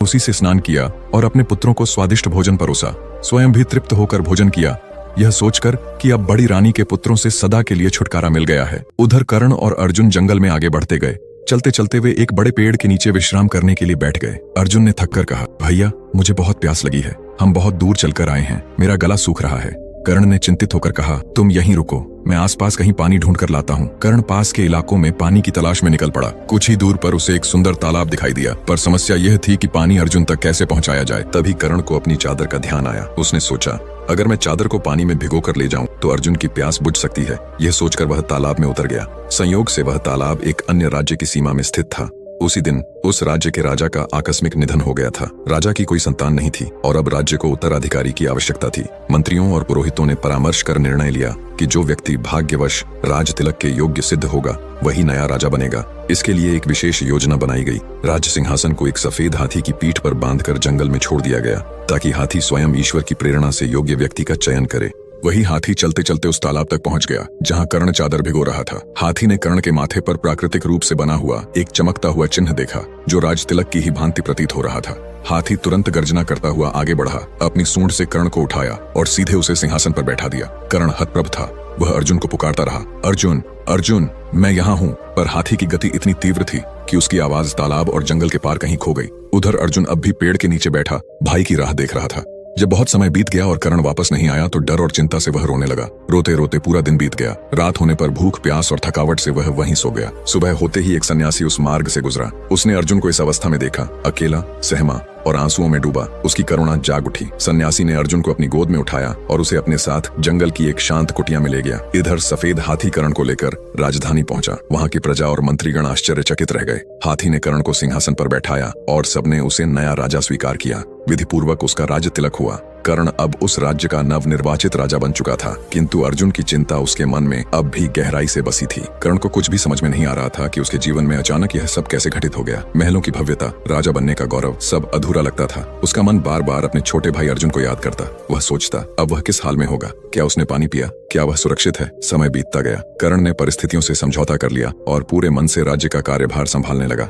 उसी से स्नान किया और अपने पुत्रों को स्वादिष्ट भोजन परोसा। स्वयं भी तृप्त होकर भोजन किया, यह सोचकर कि अब बड़ी रानी के पुत्रों से सदा के लिए छुटकारा मिल गया है। उधर कर्ण और अर्जुन जंगल में आगे बढ़ते गए। चलते चलते वे एक बड़े पेड़ के नीचे विश्राम करने के लिए बैठ गए। अर्जुन ने थककर कहा, भैया मुझे बहुत प्यास लगी है, हम बहुत दूर चलकर आए हैं, मेरा गला सूख रहा है। कर्ण ने चिंतित होकर कहा, तुम यहीं रुको, मैं आसपास कहीं पानी ढूंढ कर लाता हूँ। कर्ण पास के इलाकों में पानी की तलाश में निकल पड़ा। कुछ ही दूर पर उसे एक सुंदर तालाब दिखाई दिया, पर समस्या यह थी कि पानी अर्जुन तक कैसे पहुंचाया जाए। तभी कर्ण को अपनी चादर का ध्यान आया। उसने सोचा, अगर मैं चादर को पानी में भिगो कर ले जाऊं तो अर्जुन की प्यास बुझ सकती है। यह सोचकर वह तालाब में उतर गया। संयोग से वह तालाब एक अन्य राज्य की सीमा में स्थित था। उसी दिन उस राज्य के राजा का आकस्मिक निधन हो गया था। राजा की कोई संतान नहीं थी और अब राज्य को उत्तराधिकारी की आवश्यकता थी। मंत्रियों और पुरोहितों ने परामर्श कर निर्णय लिया कि जो व्यक्ति भाग्यवश राज तिलक के योग्य सिद्ध होगा वही नया राजा बनेगा। इसके लिए एक विशेष योजना बनाई गई। राज सिंहासन को एक सफेद हाथी की पीठ पर बांधकर जंगल में छोड़ दिया गया, ताकि हाथी स्वयं ईश्वर की प्रेरणा से योग्य व्यक्ति का चयन करे। वही हाथी चलते चलते उस तालाब तक पहुंच गया जहां कर्ण चादर भिगो रहा था। हाथी ने कर्ण के माथे पर प्राकृतिक रूप से बना हुआ एक चमकता हुआ चिन्ह देखा, जो राज तिलक की ही भांति प्रतीत हो रहा था। हाथी तुरंत गर्जना करता हुआ आगे बढ़ा, अपनी सूंड से कर्ण को उठाया और सीधे उसे सिंहासन पर बैठा दिया। कर्ण हतप्रभ था। वह अर्जुन को पुकारता रहा, अर्जुन अर्जुन, मैं यहाँ हूँ। पर हाथी की गति इतनी तीव्र थी कि उसकी आवाज तालाब और जंगल के पार कहीं खो गई। उधर अर्जुन अब भी पेड़ के नीचे बैठा भाई की राह देख रहा था। जब बहुत समय बीत गया और कर्ण वापस नहीं आया तो डर और चिंता से वह रोने लगा। रोते रोते पूरा दिन बीत गया। रात होने पर भूख प्यास और थकावट से वह वहीं सो गया। सुबह होते ही एक सन्यासी उस मार्ग से गुजरा। उसने अर्जुन को इस अवस्था में देखा, अकेला, सहमा और आंसुओं में डूबा। उसकी करुणा जाग उठी। सन्यासी ने अर्जुन को अपनी गोद में उठाया और उसे अपने साथ जंगल की एक शांत कुटिया में ले गया। इधर सफेद हाथी कर्ण को लेकर राजधानी पहुंचा। वहां की प्रजा और मंत्रीगण आश्चर्यचकित रह गए। हाथी ने कर्ण को सिंहासन पर बैठाया और सबने उसे नया राजा स्वीकार किया। विधि पूर्वक उसका राज्य तिलक हुआ। कर्ण अब उस राज्य का नवनिर्वाचित राजा बन चुका था, किंतु अर्जुन की चिंता उसके मन में अब भी गहराई से बसी थी। कर्ण को कुछ भी समझ में नहीं आ रहा था कि उसके जीवन में अचानक यह सब कैसे घटित हो गया। महलों की भव्यता, राजा बनने का गौरव, सब अधूरा लगता था। उसका मन बार बार अपने छोटे भाई अर्जुन को याद करता। वह सोचता, अब वह किस हाल में होगा, क्या उसने पानी पिया, क्या वह सुरक्षित है। समय बीतता गया। कर्ण ने परिस्थितियों से समझौता कर लिया और पूरे मन से राज्य का कार्यभार संभालने लगा।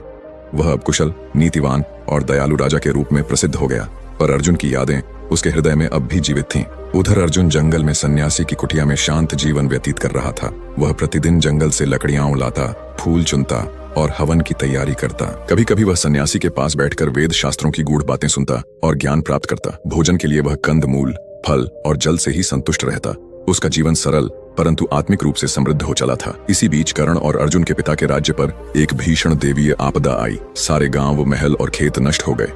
वह अब कुशल, नीतिवान और दयालु राजा के रूप में प्रसिद्ध हो गया। पर अर्जुन की यादें उसके हृदय में अब भी जीवित थीं। उधर अर्जुन जंगल में सन्यासी की कुटिया में शांत जीवन व्यतीत कर रहा था। वह प्रतिदिन जंगल से लकड़ियां लाता, फूल चुनता और हवन की तैयारी करता। कभी कभी वह सन्यासी के पास बैठकर वेद शास्त्रों की गूढ़ बातें सुनता और ज्ञान प्राप्त करता। भोजन के लिए वह कंद मूल, फल और जल से ही संतुष्ट रहता। उसका जीवन सरल परंतु आत्मिक रूप से समृद्ध हो चला था। इसी बीच कर्ण और अर्जुन के पिता के राज्य पर एक भीषण देवीय आपदा आई। सारे गांव, महल और खेत नष्ट हो गए।